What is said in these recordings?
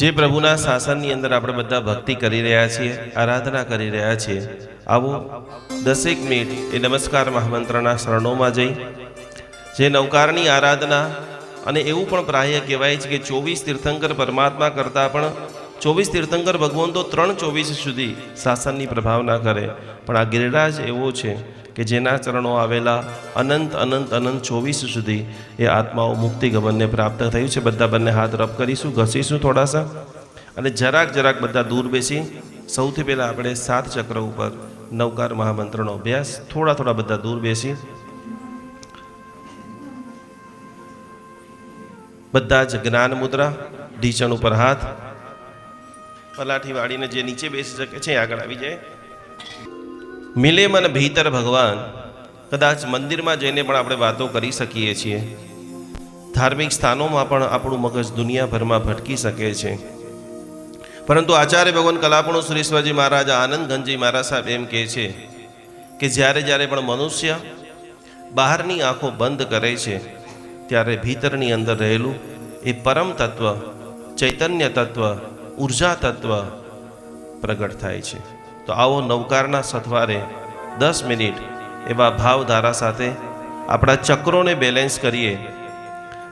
જે પ્રભુના શાસનની અંદર આપણે બધા ભક્તિ કરી રહ્યા છીએ, આરાધના કરી રહ્યા છીએ, આવો 10 મિનિટ એ નમસ્કાર મહામંત્રના શરણોમાં જઈ જે નવકારની આરાધના, અને એવું પણ પ્રાય કહેવાય છે કે 24 તીર્થંકર પરમાત્મા કરતાં પણ 24 તીર્થંકર ભગવંતો 3-24 સુધી શાસનની પ્રભાવના કરે, પણ આ ગિરિરાજ એવો છે કે જેના ચરણો આવેલા અનંત અનંત અનંત 24 સુધી એ આત્માઓ મુક્તિ ગમનને પ્રાપ્ત થયું છે. બધા બંને હાથ રબ કરીશું, ઘસીશું થોડાસા, અને જરાક બધા દૂર બેસી સૌથી પહેલાં આપણે 7 ચક્ર ઉપર નવકાર મહામંત્રનો અભ્યાસ, થોડા બધા દૂર બેસી બધા જ જ્ઞાન મુદ્રા, ઢીચણ ઉપર હાથ, પલાઠી વાળીને જે નીચે બેસી શકે છે આગળ આવી જાય. મિલે મન ભીતર ભગવાન. કદાચ મંદિરમાં જઈને પણ આપણે વાતો કરી શકીએ છીએ, ધાર્મિક સ્થાનોમાં પણ આપણું મગજ દુનિયાભરમાં ભટકી શકે છે, પરંતુ આચાર્ય ભગવાન કલાપણુ સુરેશ્વરજી મહારાજ, આનંદ ઘનજી મહારાજ સાહેબ એમ કહે છે કે જ્યારે પણ મનુષ્ય બહારની આંખો બંધ કરે છે ત્યારે ભીતરની અંદર રહેલું એ પરમ તત્વ, ચૈતન્ય તત્વ, ઉર્જા તત્વ પ્રગટ થાય છે. તો આવો નવકારના સથવારે 10 મિનિટ એવા ભાવધારા સાથે આપણા ચક્રોને બેલેન્સ કરીએ,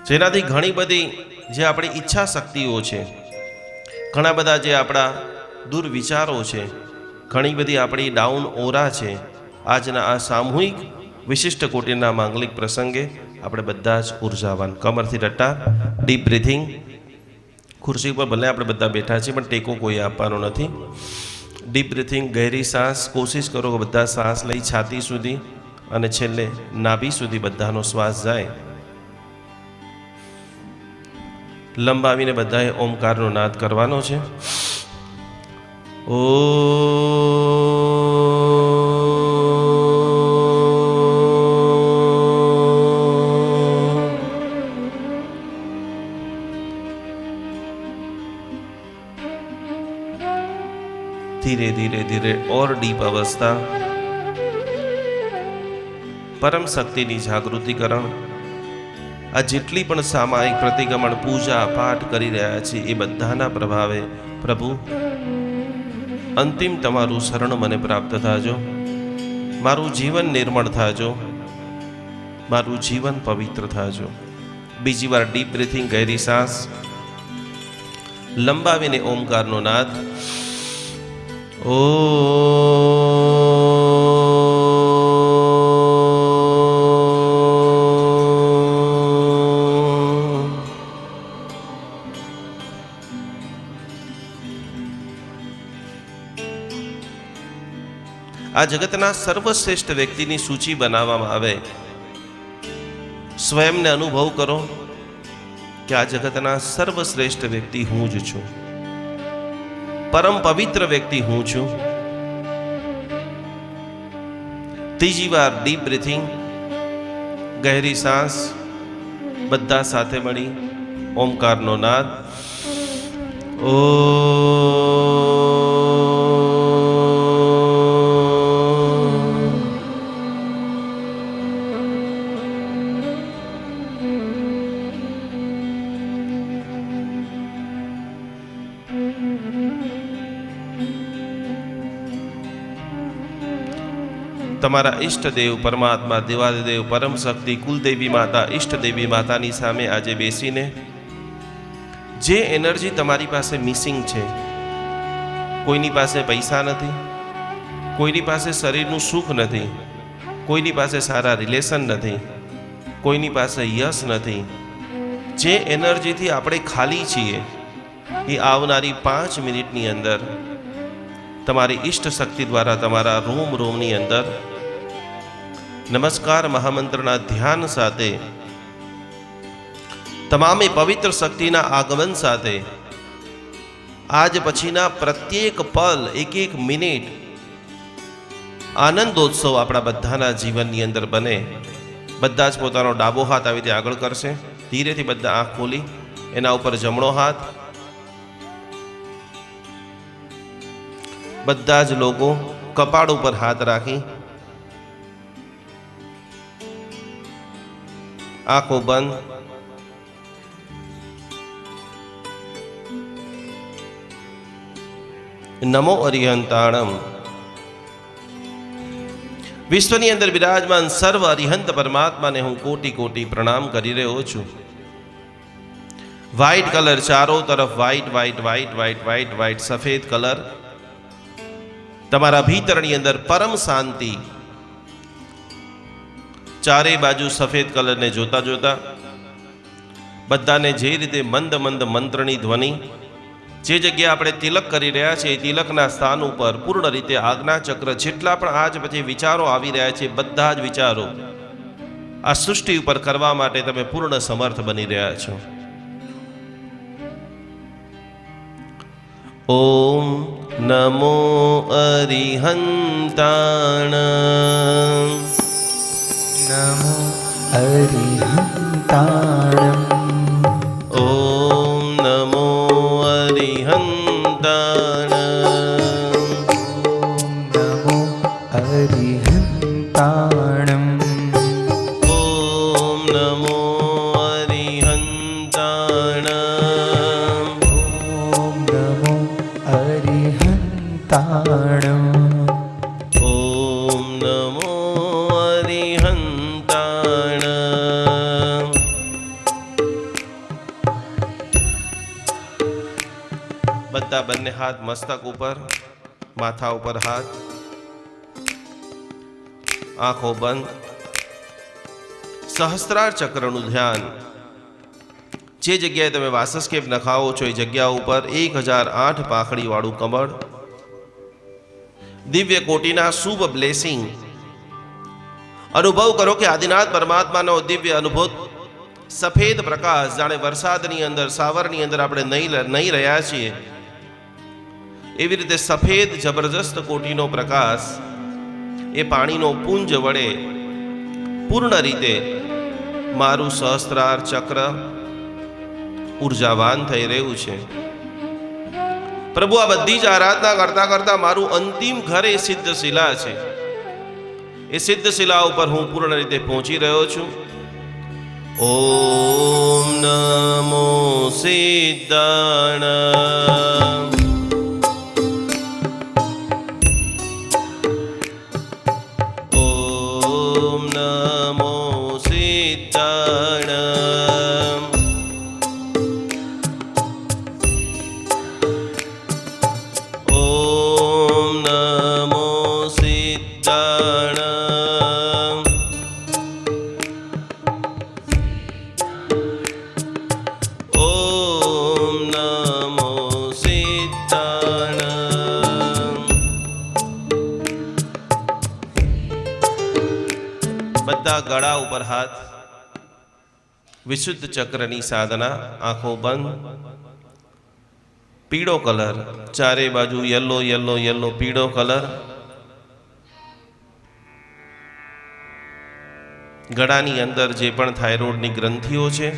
જેનાથી ઘણી બધી જે આપણી ઈચ્છા શક્તિઓ છે, ઘણા બધા જે આપણા દુર્વિચારો છે, ઘણી બધી આપણી ડાઉન ઓરા છે, આજના આ સામૂહિક વિશિષ્ટ કોટીના માંગલિક પ્રસંગે આપણે બધા જ ઉર્જાવાન. કમરથી રટ્ટા, ડીપ બ્રીથિંગ. ખુરશી ઉપર ભલે આપણે બધા બેઠા છીએ પણ ટેકો કોઈ આપવાનો નથી. ડીપ બ્રીથિંગ, ગહેરી શ્વાસ. કોશિશ કરો કે બધા શ્વાસ લઈ છાતી સુધી અને છેલ્લે નાભી સુધી બધાનો શ્વાસ જાય. લંબાવીને બધાએ ઓમકારનો નાદ કરવાનો છે. ઓ धीरे और डीप अवस्था. परम शक्ति जागृतिकरण. आ जेटली पण सामायिक प्रतिगमन, पूजा पाठ करी रह्या छे ए बधाना प्रभावे प्रभु अंतिम तमारू शरण मने प्राप्त थाजो, मारू जीवन निर्मळ थाजो, मारू जीवन पवित्र थाजो. बीजी वार डीप ब्रीथिंग, गहरी सांस, लंबावीने ओमकारनो नाद. ओ आ जगतना सर्वश्रेष्ठ व्यक्तिनी सूची बनाववामां आवे. स्वयं ने अनुभव करो कि आ जगतना सर्वश्रेष्ठ व्यक्ति हूँ ज छूं, परम पवित्र व्यक्ति हूँ छूं. तीजी वार डीप ब्रीथिंग, गहरी सांस, बधा साथे मळी ओमकारनो नाद. ओ तमारा इष्टदेव परमात्मा, देवादिदेव, परम शक्ति, कुलदेवी माता, इष्टदेवी मातानी सामे आजे बेसीने जे एनर्जी तमारी पासे मिसिंग छे, कोईनी पासे पैसा नथी, कोईनी पासे शरीरनुं सुख नथी, कोईनी पासे सारा रिलेशन नथी, कोईनी पासे यश नथी, जे एनर्जी थी आपणे खाली छीए ए आवनारी 5 मिनिटनी अंदर तमारी इष्ट शक्ति द्वारा तमारा रोम रोमनी अंदर नमस्कार महामंत्रना ध्यान साथे, तमामे पवित्र शक्तिना आगमन साथे आज पछीना प्रत्येक पल, एक एक मिनिट आनंदोत्सव आपणा बधाना जीवननी अंदर बने. बधा ज पोतानो डाबो हाथ आवी रीते आगळ करशे. धीरेथी बधा आंख खोली, एना उपर जमणो हाथ. बधा ज लोको कपाळ उपर हाथ राखी आंखों बंद. નમો અરિહંતાણમ. વિશ્વની અંદર બિરાજમાન સર્વ અરિહંત પરમાત્માને હું કોટી કોટી પ્રણામ કરી રહ્યો છું. વ્હાઇટ કલર, ચારો તરફ white white white white white white સફેદ કલર. તમારા ભીતરની અંદર પરમ શાંતિ. ચારે બાજુ સફેદ કલરને જોતા જોતા બધાને જે રીતે મંદ મંદ મંત્રની ધ્વનિ, જે જગ્યાએ આપણે તિલક કરી રહ્યા છીએ તિલકના સ્થાન ઉપર પૂર્ણ રીતે આજ્ઞા ચક્ર, જેટલા પણ આજ પછી વિચારો આવી રહ્યા છે બધા જ વિચારો આ સૃષ્ટિ ઉપર કરવા માટે તમે પૂર્ણ સમર્થ બની રહ્યા છો. ઓમ નમો અરિહંતાણ. નમો અરિહંતાણ. ઓમ નમો અરિહંતાણ. નમો અરિહંતાણ. ઓમ નમો અરિહંતાણ. ઓમ નમો અરિહંતાણ. ઓમ નમો અરિહંતાણ. બધા બંને હાથ મસ્તક ઉપર, માથા ઉપર હાથ, આંખો બંધ. સહસ્ત્રાર ચક્રનું ધ્યાન. જે જગ્યાએ તમે વાસસ્કેપ નખાવો છો એ જગ્યા ઉપર 1008 પાંખડી વાળું કમળ, દિવ્ય કોટીના શુભ બ્લેસિંગ અનુભવ કરો કે આદિનાથ પરમાત્માનો દિવ્ય અનુભવ. સફેદ પ્રકાશ, જાણે વરસાદની અંદર, સાવરની અંદર આપણે નહીં રહ્યા છીએ એવી રીતે સફેદ જબરજસ્ત કોટીનો પ્રકાશ એ પાણીનો પુંજ વડે પૂર્ણ રીતે મારું સહસ્ત્રાર ચક્ર ઉર્જાવાન થઈ રહ્યું છે. પ્રભુ, આ બધી જ આરાધના કરતા કરતા મારું અંતિમ ઘર એ સિદ્ધ શિલા છે. એ સિદ્ધ શિલા ઉપર હું પૂર્ણ રીતે પહોંચી રહ્યો છું. ઓમ નમો સિદ્ધાણ. ઓમ નમો સિદ્ધાણ. ઓમ નમો સિદ્ધાણ. ઓમ નમો સિદ્ધાણ. બધા ગળા ઉપર હાથ. વિશુદ્ધ ચક્રની સાધના. આંખો બંધ. પીળો કલર, ચારે બાજુ યલો યલો યલો પીળો કલર. ગળાની અંદર જે પણ થાઇરોઇડની ગ્રંથિઓ છે,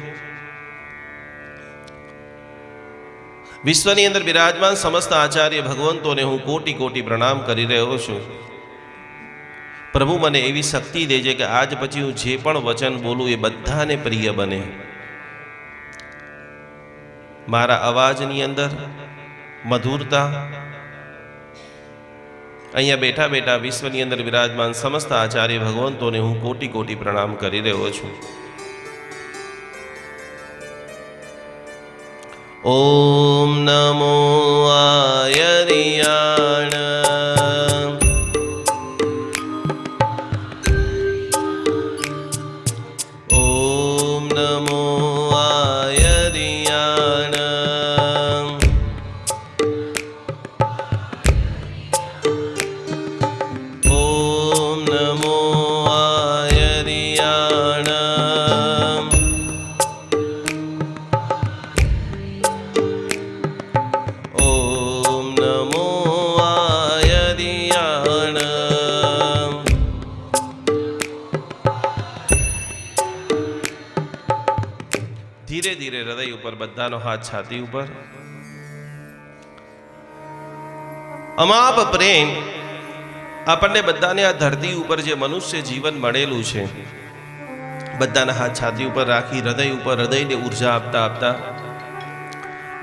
વિશ્વની અંદર બિરાજમાન સમસ્ત આચાર્ય ભગવંતોને હું કોટી કોટી પ્રણામ કરી રહ્યો છું. પ્રભુ, મને એવી શક્તિ દેજે કે આજ પછી હું જે પણ વચન બોલું એ બધાને પ્રિય બને. મારા અવાજની અંદર મધુરતા. અહીંયા બેઠા બેઠા વિશ્વની અંદર બિરાજમાન સમસ્ત આચાર્ય ભગવંતોને હું કોટી કોટી પ્રણામ કરી રહ્યો છું. ઓમ નમો આયરિયાણ. ઓમ નમો આયરિયાણ. ઓમ નમો આયરિયાણ. ઓમ નમો આયરિયાણ. ધીરે ધીરે હૃદય ઉપર બધાનો હાથ છાતી ઉપર. અમાપ પ્રેમ આપણને બધાને આ ધરતી ઉપર જે મનુષ્ય જીવન મળેલું છે, બધાના હાથ છાતી ઉપર રાખી હૃદય ઉપર હૃદયને ઉર્જા આપતા આપતા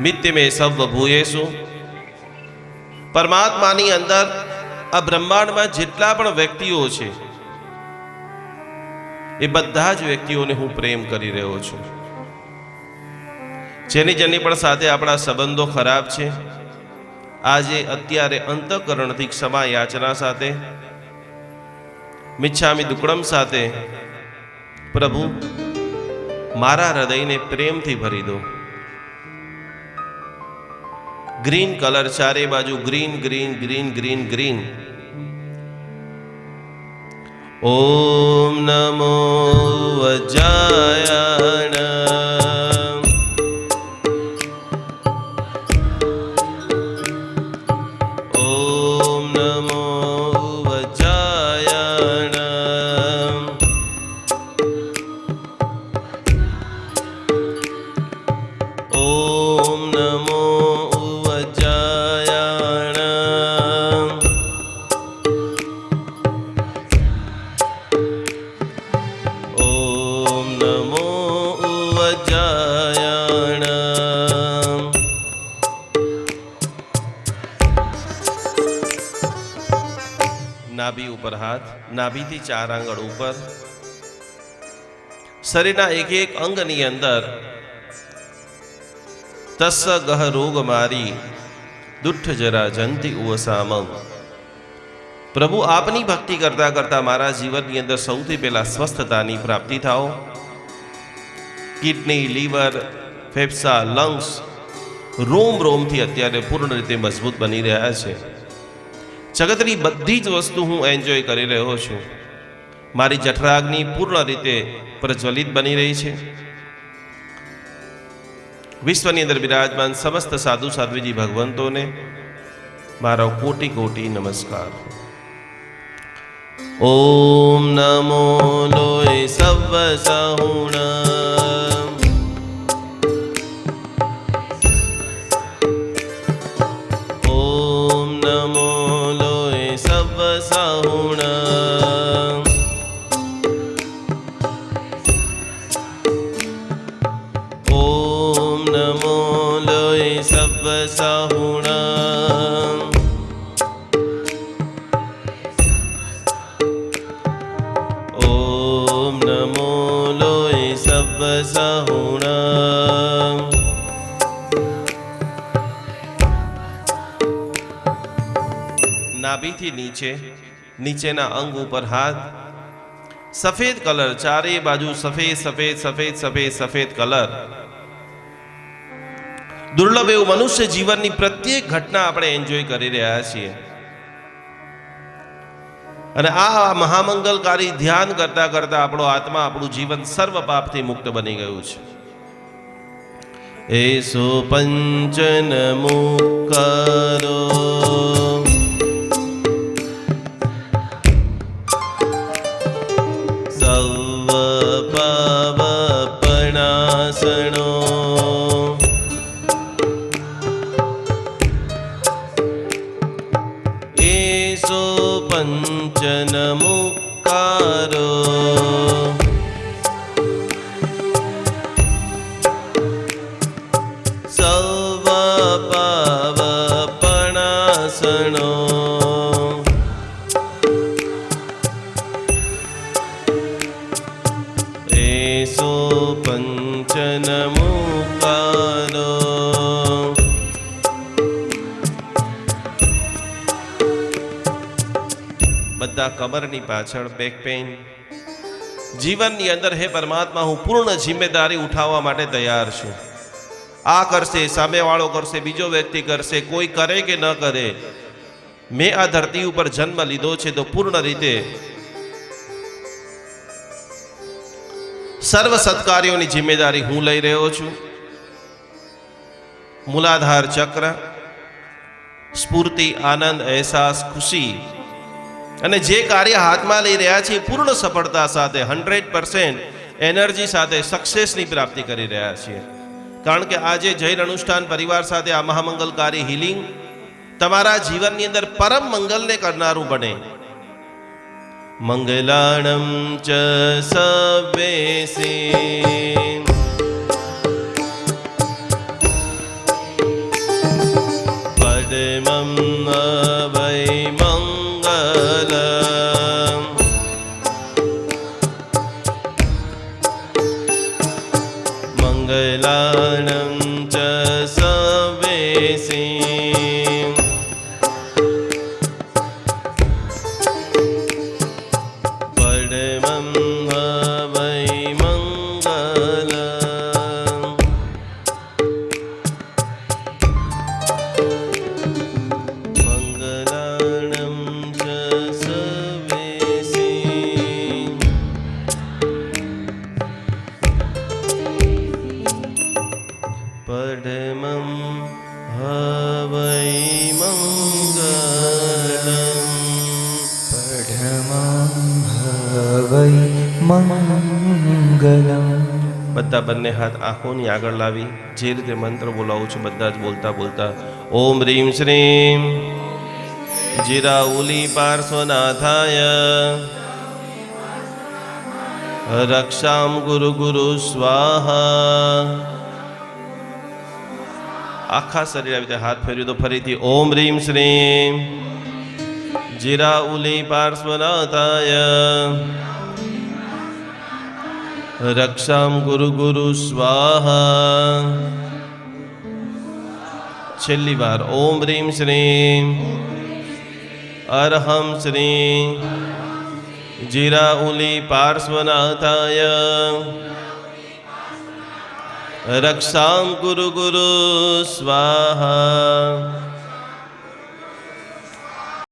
મિત્ય મેં સવ ભૂયેશું પરમાત્માની અંદર આ બ્રહ્માંડમાં જેટલા પણ વ્યક્તિઓ છે એ બધા જ વ્યક્તિઓને હું પ્રેમ કરી રહ્યો છું. જેની પણ સાથે આપણા સંબંધો ખરાબ છે, આજે અત્યારે અંતઃકરણથી ક્ષમા યાચના સાથે, મિચ્છામિ દુક્કડમ સાથે પ્રભુ મારા હૃદયને પ્રેમથી ભરી દો. ગ્રીન કલર, ચારે બાજુ green green green green green. ઓમ નમો વજ્રાયણ. ઓમ નમો વજ્રાયણ. ઓમ નમો વજ્રાયણ. ઓમ નમો વજ્રાયણ. નાભી ઉપર હાથ, નાભીથી 4 આંગળ ઉપર, શરીરના એક એક અંગની અંદર તસ્સ ગહ રોગ મારી દુઠ્ઠ જરા જંતી ઉવસામમ. પ્રભુ આપની ભક્તિ કરતા કરતા મારા જીવનની અંદર સૌથી પહેલા સ્વસ્થતાની પ્રાપ્તિ થાઓ. કિડની, લીવર, ફેફસા, લંગ્સ રોમ રોમથી અત્યારે પૂર્ણ રીતે મજબૂત બની રહ્યા છે. જગતની બધી જ વસ્તુ હું એન્જોય કરી રહ્યો છું. મારી જઠરાગ્નિ પૂર્ણ રીતે પ્રજ્વલિત બની રહી છે. વિશ્વની અંદર બિરાજમાન સમસ્ત સાધુ સાધ્વીજી ભગવંતોને મારો કોટી કોટી નમસ્કાર. ઓમ નમો લોય સવ સહુણ. ઓમ નમો લોય સવ સહુણ. ઓમ નમો લોય સવ સહુણ. ઓમ નમો લોય સવ સહુણ. નાભીથી નીચે, નીચેના અંગ ઉપર હાથ, સફેદ કલર, ચારે બાજુ સફેદ સફેદ સફેદ સફેદ સફેદ કલર. દુર્લભ એવું મનુષ્ય જીવનની પ્રત્યેક ઘટના આપણે એન્જોય કરી રહ્યા છીએ. અને આ મહામંગલકારી ધ્યાન કરતા કરતા આપણો આત્મા, આપણું જીવન સર્વ પાપથી મુક્ત બની ગયું છે. એસો પંચન મુકરો સર્વ પાવપણાસણો. એસો પંચન મુકારો સર્વ પાવપણાસણો. એસો પંચન મુકારો. બધા કમરની પાછળ બેક પેઇન. જીવનની અંદર હે પરમાત્મા, હું પૂર્ણ જિમ્મેદારી ઉઠાવવા માટે તૈયાર છું. આ કરશે, સામેવાળો કરશે, બીજો વ્યક્તિ કરશે, કોઈ કરે કે ન કરે, મેં આ ધરતી ઉપર જન્મ લીધો છે તો પૂર્ણ રીતે સર્વ સત્કાર્યોની જિમ્મેદારી હું લઈ રહ્યો છું. મૂલાધાર ચક્ર, સ્ફૂર્તિ, આનંદ, અહેસાસ, ખુશી અને જે કાર્ય હાથમાં લઈ રહ્યા છે પૂર્ણ સફળતા સાથે 100% એનર્જી સાથે સક્સેસની પ્રાપ્તિ કરી રહ્યા છીએ. કારણ કે આજે જૈન અનુષ્ઠાન પરિવાર સાથે આ મહામંગલકારી હિલિંગ તમારા જીવનની અંદર પરમ મંગલને કરનારું બને. મંગલાણમ ચ સવેસે પડમમ સવેસી પરમં હવૈ મંગલમ મંગલાણં ચ સવેસી પરમં હવૈ મંગલમ પડમં હવૈ મંગલમ. બધા બંને હાથ આંખોની આગળ લાવી જે રીતે મંત્ર બોલાવું છું બધા જ બોલતા બોલતા ઓમ રીમ શ્રીમ જીરાઉલી પાર્શ્વનાથાય રક્ષામ ગુરુ ગુરુ સ્વાહા. આખા શરીર આવી રીતે હાથ ફેર્યું તો ફરીથી ઓમ રીમ શ્રીમ જીરાઉલી પાર્શ્વનાથાય રક્ષામ ગુરુ ગુરુ સ્વાહા. છેલ્લી વાર ઓમ રીમ શ્રીમ અરહમ શ્રી જીરાઉલી પાર્શ્વનાથાય રક્ષામ ગુરુ ગુરુ સ્વાહા.